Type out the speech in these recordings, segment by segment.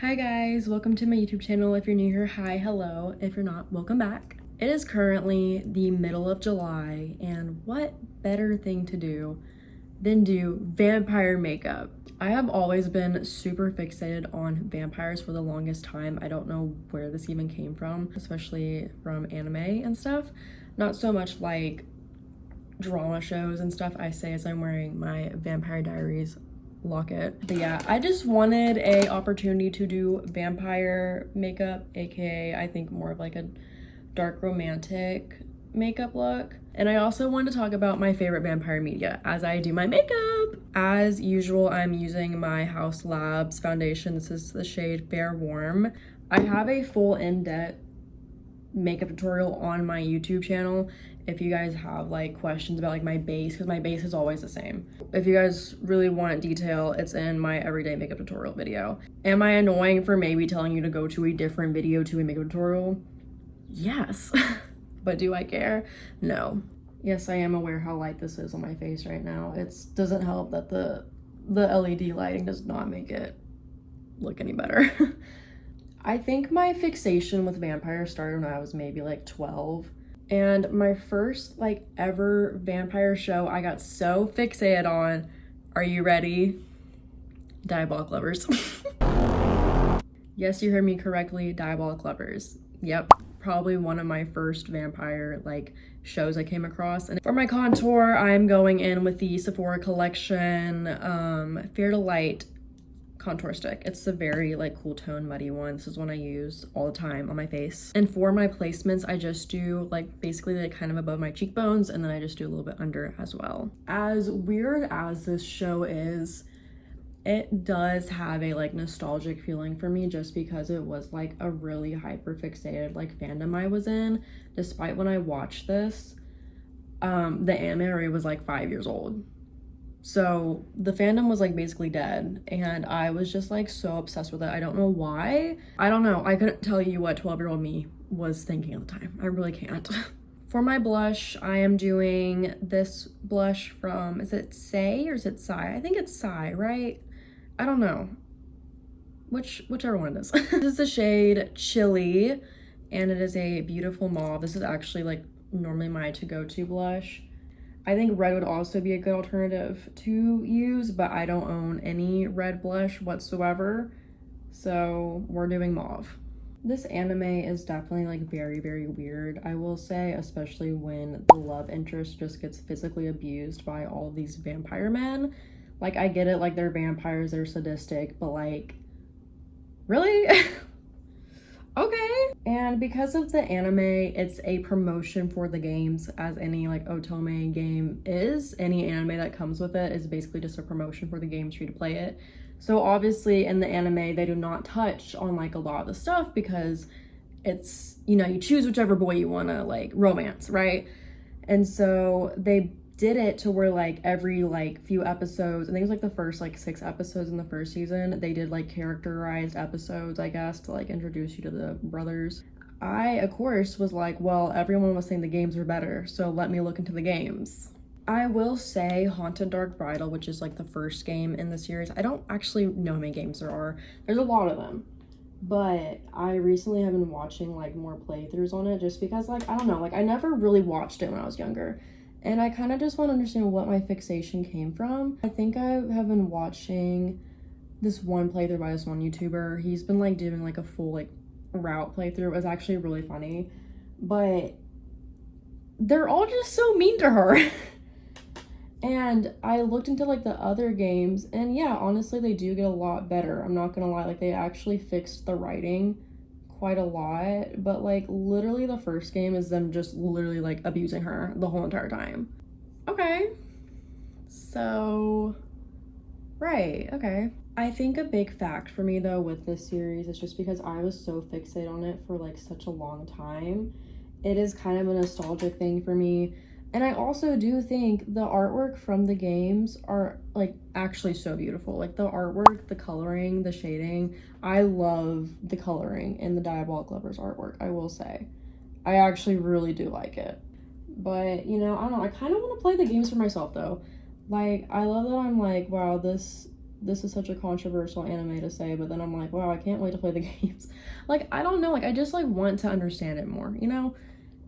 Hi guys, welcome to my YouTube channel. If you're new here, hi, hello. If you're not, welcome back. It is currently the middle of July, and what better thing to do than do vampire makeup? I have always been super fixated on vampires for the longest time. I don't know where this even came from, especially from anime and stuff. Not so much like drama shows and stuff, I say, as I'm wearing my Vampire Diaries locket. But yeah, I just wanted a opportunity to do vampire makeup, aka I think more of like a dark romantic makeup look. And I also wanted to talk about my favorite vampire media as I do my makeup. As usual, I'm using my House Labs foundation. This is the shade Fair Warm. I have a full in-depth makeup tutorial on my YouTube channel if you guys have like questions about like my base, because my base is always the same. If you guys really want detail, it's in my everyday makeup tutorial video. Am I annoying for maybe telling you to go to a different video to a makeup tutorial? Yes. But do I care? No. Yes, I am aware how light this is on my face right now. It doesn't help that the LED lighting does not make it look any better. I think my fixation with vampires started when I was maybe like 12. And my first like ever vampire show I got so fixated on, are you ready? Diabolik Lovers. Yes, you heard me correctly, Diabolik Lovers. Yep, probably one of my first vampire like shows I came across. And for my contour, I'm going in with the Sephora collection Fear to Light contour stick. It's the very like cool tone muddy one. This is one I use all the time on my face. And for my placements, I just do like basically like kind of above my cheekbones, and then I just do a little bit under as well. As weird as this show is, it does have a like nostalgic feeling for me just because it was like a really hyper fixated like fandom I was in. Despite when I watched this, the anime already was like 5 years old. So the fandom was like basically dead, and I was just like so obsessed with it. I don't know why. I don't know. I couldn't tell you what 12-year-old me was thinking at the time. I really can't. For my blush, I am doing this blush from, is it Say or is it Sai? I think it's Sai, right? I don't know. Whichever one it is. This is the shade Chili, and it is a beautiful mauve. This is actually like normally my to-go-to blush. I think red would also be a good alternative to use, but I don't own any red blush whatsoever, so we're doing mauve. This anime is definitely like very, very weird, I will say, especially when the love interest just gets physically abused by all of these vampire men. Like, I get it, like, they're vampires, they're sadistic, but like, really? Okay. And because of the anime, it's a promotion for the games, as any like otome game is. Any anime that comes with it is basically just a promotion for the games for you to play it. So obviously in the anime, they do not touch on like a lot of the stuff because it's, you know, you choose whichever boy you want to like romance, right? And so they did it to where like every like few episodes, I think it was like the first like 6 episodes in the first season, they did like characterized episodes, I guess, to like introduce you to the brothers. I of course was like, well, everyone was saying the games were better, so let me look into the games. I will say Haunted Dark Bridal, which is like the first game in the series, I don't actually know how many games there are. There's a lot of them, but I recently have been watching like more playthroughs on it just because like, I don't know, like I never really watched it when I was younger. And I kind of just want to understand what my fixation came from. I think I have been watching this one playthrough by this one YouTuber. He's been like doing like a full like route playthrough. It was actually really funny. But they're all just so mean to her. And I looked into like the other games, and yeah, honestly, they do get a lot better. I'm not gonna lie, like they actually fixed the writing quite a lot, but like literally the first game is them just literally like abusing her the whole entire time. Okay, so right, okay. I think a big fact for me though with this series is just because I was so fixated on it for like such a long time, it is kind of a nostalgic thing for me. And I also do think the artwork from the games are like actually so beautiful. Like the artwork, the coloring, the shading. I love the coloring in the Diabolik Lovers artwork, I will say. I actually really do like it. But, you know, I don't know. I kind of want to play the games for myself though. Like, I love that I'm like, wow, this this is such a controversial anime to say, but then I'm like, wow, I can't wait to play the games. Like, I don't know, like, I just, like, want to understand it more, you know?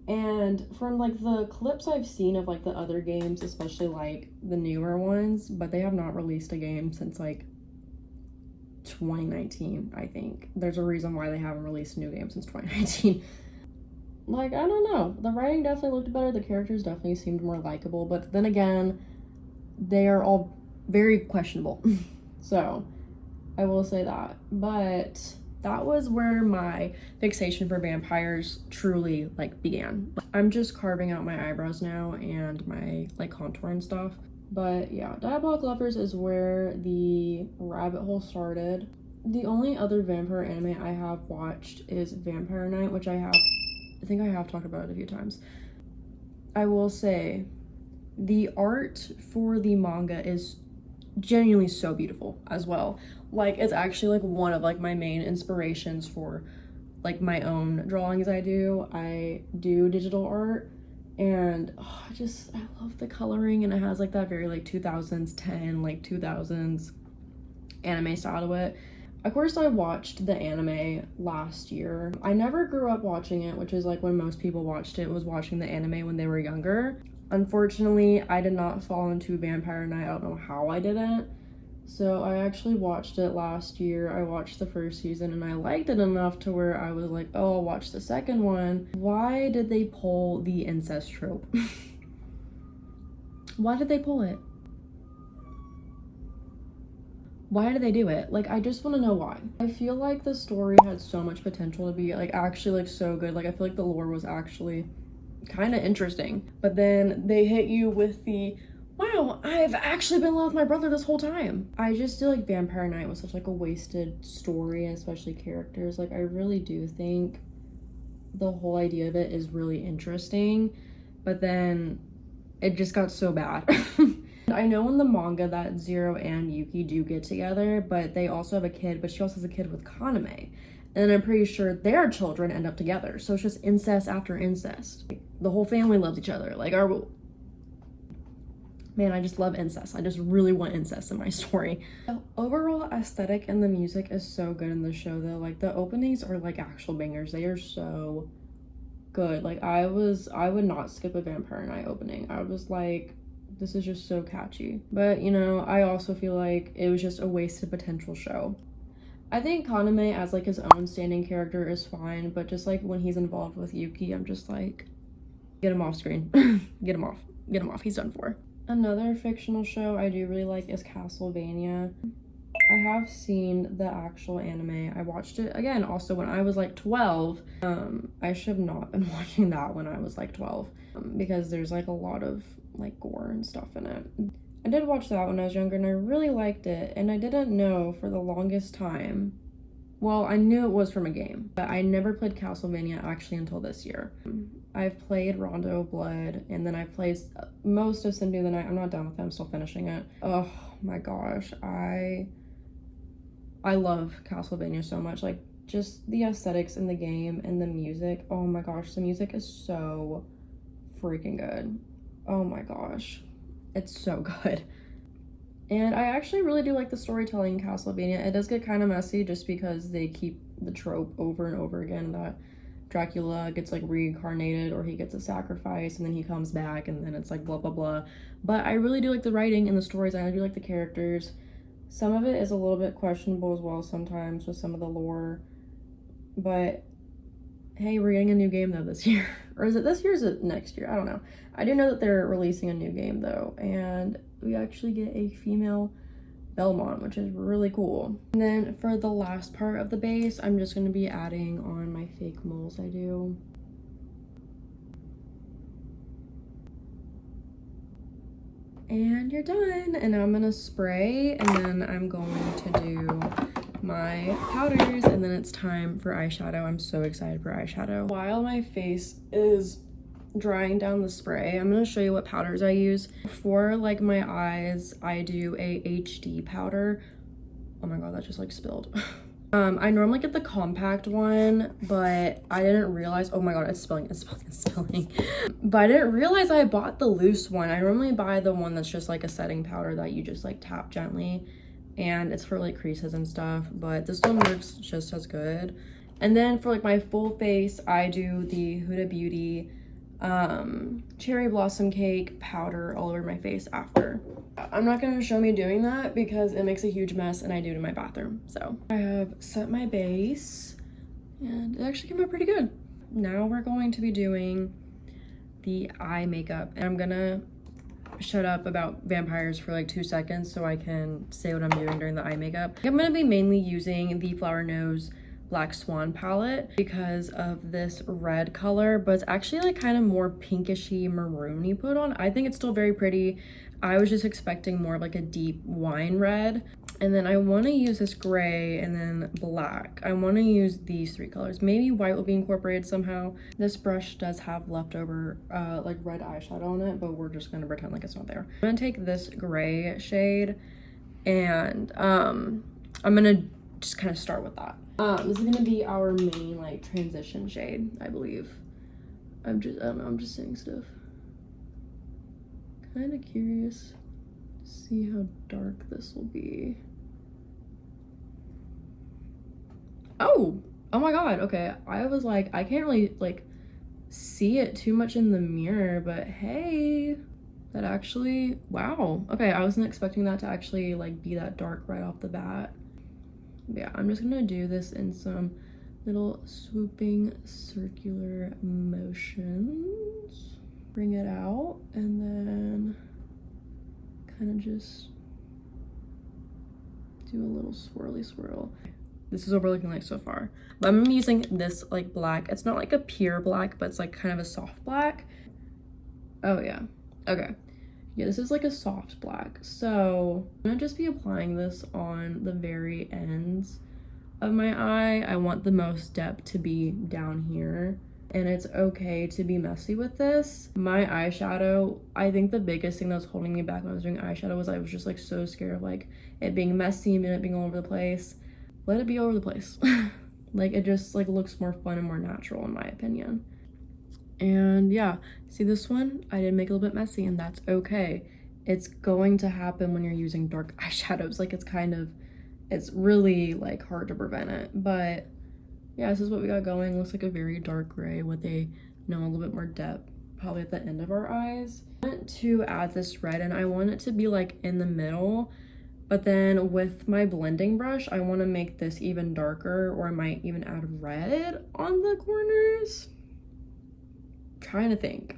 And from, like, the clips I've seen of, like, the other games, especially, like, the newer ones, but they have not released a game since, like, 2019, I think. There's a reason why they haven't released a new game since 2019. Like, I don't know. The writing definitely looked better. The characters definitely seemed more likable. But then again, they are all very questionable. So, I will say that. But that was where my fixation for vampires truly, like, began. I'm just carving out my eyebrows now and my, like, contour and stuff. But yeah, Diabolik Lovers is where the rabbit hole started. The only other vampire anime I have watched is Vampire Knight, which I think I have talked about it a few times. I will say, the art for the manga is genuinely so beautiful as well. Like, it's actually, like, one of, like, my main inspirations for, like, my own drawings I do. I do digital art, and I love the coloring, and it has, like, that very, like, 2010, like, 2000s anime style to it. Of course, I watched the anime last year. I never grew up watching it, which is, like, when most people watched it, was watching the anime when they were younger. Unfortunately, I did not fall into Vampire Knight. I don't know how I didn't. So I actually watched it last year. I watched the first season and I liked it enough to where I was like, oh, I'll watch the second one. Why did they pull the incest trope? Why did they pull it? Why did they do it? Like, I just want to know why. I feel like the story had so much potential to be, like, actually, like, so good. Like, I feel like the lore was actually kind of interesting. But then they hit you with the, wow, I've actually been in love with my brother this whole time. I just feel like Vampire Knight was such, like, a wasted story, especially characters. Like, I really do think the whole idea of it is really interesting. But then it just got so bad. I know in the manga that Zero and Yuki do get together, but they also have a kid, but she also has a kid with Kaname. And I'm pretty sure their children end up together. So it's just incest after incest. The whole family loves each other. Like, man, I just love incest. I just really want incest in my story. The overall aesthetic and the music is so good in the show, though. Like, the openings are, like, actual bangers. They are so good. Like, I would not skip a Vampire Knight opening. I was like, this is just so catchy. But, you know, I also feel like it was just a wasted potential show. I think Kaname as, like, his own standing character is fine, but just, like, when he's involved with Yuki, I'm just like, get him off screen. Get him off. Get him off. He's done for. Another fictional show I do really like is Castlevania. I have seen the actual anime. I watched it, again, also when I was, like, 12. I should have not been watching that when I was, like, 12, because there's, like, a lot of, like, gore and stuff in it. I did watch that when I was younger and I really liked it, and I didn't know for the longest time. Well, I knew it was from a game, but I never played Castlevania actually until this year. I've played Rondo of Blood, and then I played most of Symphony of the Night. I'm not done with it, I'm still finishing it. Oh my gosh, I love Castlevania so much. Like, just the aesthetics in the game and the music. Oh my gosh, the music is so freaking good. Oh my gosh, it's so good. And I actually really do like the storytelling in Castlevania. It does get kind of messy just because they keep the trope over and over again that Dracula gets, like, reincarnated, or he gets a sacrifice and then he comes back and then it's like blah blah blah. But I really do like the writing and the stories, and I do like the characters. Some of it is a little bit questionable as well sometimes with some of the lore. But hey, we're getting a new game though this year. Or is it this year or is it next year? I don't know. I do know that they're releasing a new game though, and we actually get a female Belmont, which is really cool. And then for the last part of the base, I'm just going to be adding on my fake moles I do. And you're done. And now I'm going to spray, and then I'm going to do my powders, and then it's time for eyeshadow. I'm so excited for eyeshadow. While my face is drying down the spray, I'm going to show you what powders I use. For, like, my eyes, I do a HD powder. Oh my god, that just, like, spilled. I normally get the compact one, but I didn't realize, oh my god, it's spilling. But I didn't realize I bought the loose one. I normally buy the one that's just, like, a setting powder that you just, like, tap gently. and it's for like creases and stuff, but this one works just as good. And then for like my full face, I do the Huda Beauty cherry blossom cake powder all over my face after. I'm not gonna show me doing that because it makes a huge mess and I do it in my bathroom. So I have set my base and it actually came out pretty good. Now we're going to be doing the eye makeup, and I'm gonna shut up about vampires for like 2 seconds so I can say what I'm doing during the eye makeup. I'm gonna be mainly using the Flower Nose Black Swan palette because of this red color, but it's actually like kind of more pinkishy maroony put on. I think it's still very pretty. I was just expecting more of like a deep wine red. And then I want to use this gray and then black. I want to use these 3 colors. Maybe white will be incorporated somehow. This brush does have leftover like red eyeshadow on it, but we're just gonna pretend like it's not there. I'm gonna take this gray shade and I'm gonna just kind of start with that. This is gonna be our main like transition shade, I believe. I don't know, I'm just saying stuff. Kind of curious to see how dark this will be. Oh my god, okay. I was like, I can't really like see it too much in the mirror, but hey, that actually, wow. Okay, I wasn't expecting that to actually like be that dark right off the bat. Yeah, I'm just gonna do this in some little swooping circular motions. Bring it out and then kind of just do a little swirly swirl. This is what we're looking like so far. But I'm using this like black. It's not like a pure black, but it's like kind of a soft black. Oh yeah, okay. Yeah, this is like a soft black. So I'm gonna just be applying this on the very ends of my eye. I want the most depth to be down here. And it's okay to be messy with this. My eyeshadow, I think the biggest thing that was holding me back when I was doing eyeshadow was I was just like so scared of like it being messy and it being all over the place. Let it be all over the place. Like it just like looks more fun and more natural in my opinion. And yeah, see this one? I did make it a little bit messy and that's okay. It's going to happen when you're using dark eyeshadows. Like it's really like hard to prevent it. But yeah, this is what we got going. Looks like a very dark gray with a little bit more depth probably at the end of our eyes. I want to add this red and I want it to be like in the middle, but then with my blending brush, I want to make this even darker, or I might even add red on the corners. Trying to think.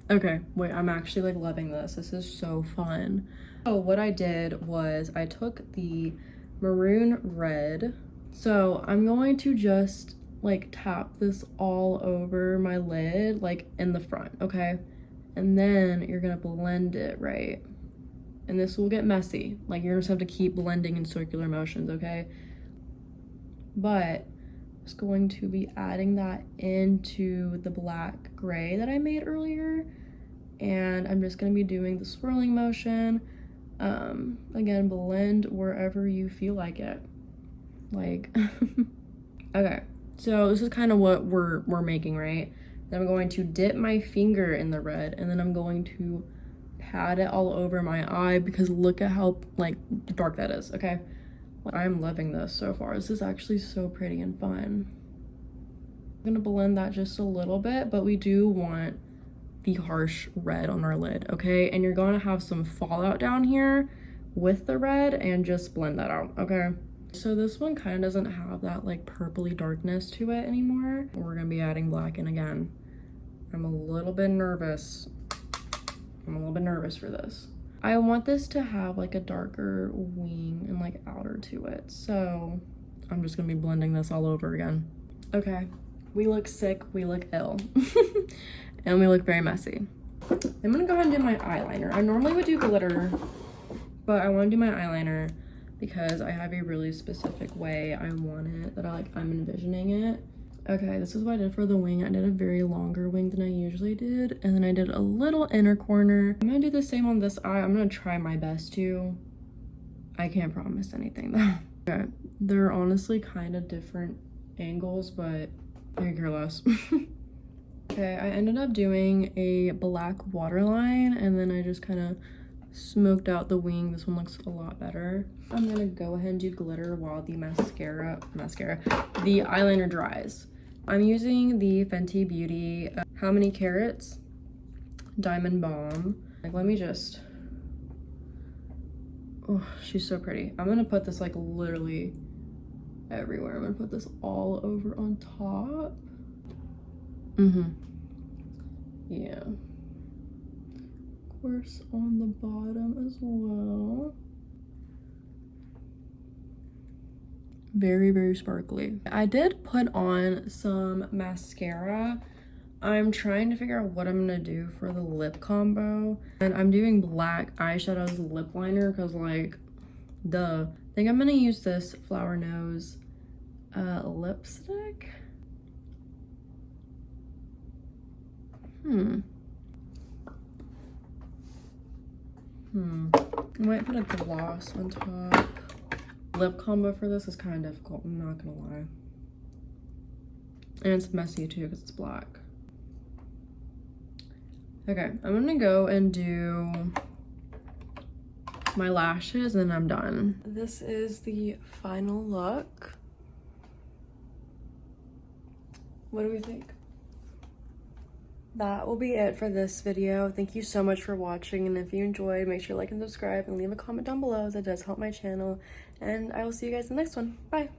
Okay, wait, I'm actually like loving this. This is so fun. So what I did was I took the maroon red. So I'm going to just like tap this all over my lid, like in the front, okay? And then you're gonna blend it, right? And this will get messy. Like you're just have to keep blending in circular motions, okay? But I'm just going to be adding that into the black gray that I made earlier. And I'm just gonna be doing the swirling motion. Again, blend wherever you feel like it. Like, okay, so this is kind of what we're making, right? Then I'm going to dip my finger in the red, and then I'm going to pat it all over my eye because look at how like dark that is, okay? I'm loving this so far. This is actually so pretty and fun. I'm gonna blend that just a little bit, but we do want the harsh red on our lid, okay? And you're gonna have some fallout down here with the red, and just blend that out, okay? So this one kind of doesn't have that like purpley darkness to it anymore. We're gonna be adding black in again. I'm a little bit nervous. For this. I want this to have like a darker wing and like outer to it. So I'm just gonna be blending this all over again. Okay, we look sick, we look ill, and we look very messy. I'm gonna go ahead and do my eyeliner. I normally would do glitter, but I wanna do my eyeliner because I have a really specific way I want it, that I'm envisioning it. Okay, this is what I did for the wing. I did a very longer wing than I usually did, and then I did a little inner corner. I'm gonna do the same on this eye. I'm gonna try my best to. I can't promise anything though. Okay, they're honestly kind of different angles, but I could care less. Okay, I ended up doing a black waterline, and then I just kind of smoked out the wing. This one looks a lot better. I'm gonna go ahead and do glitter while the the eyeliner dries. I'm using the Fenty Beauty How Many Carats Diamond Balm. Like, let me just, oh, she's so pretty. I'm gonna put this like literally everywhere. I'm gonna put this all over on top. Yeah. Of course on the bottom as well. Very, very sparkly. I did put on some mascara. I'm trying to figure out what I'm gonna do for the lip combo. And I'm doing black eyeshadow as lip liner because, like, duh. I think I'm gonna use this Flower Nose lipstick. I might put a gloss on top. Lip combo for this is kind of difficult, I'm not gonna lie. And it's messy too because it's black. Okay, I'm gonna go and do my lashes and then I'm done. This is the final look. What do we think? That will be it for this video. Thank you so much for watching, and if you enjoyed, make sure to like and subscribe and leave a comment down below. That does help my channel, and I will see you guys in the next one. Bye.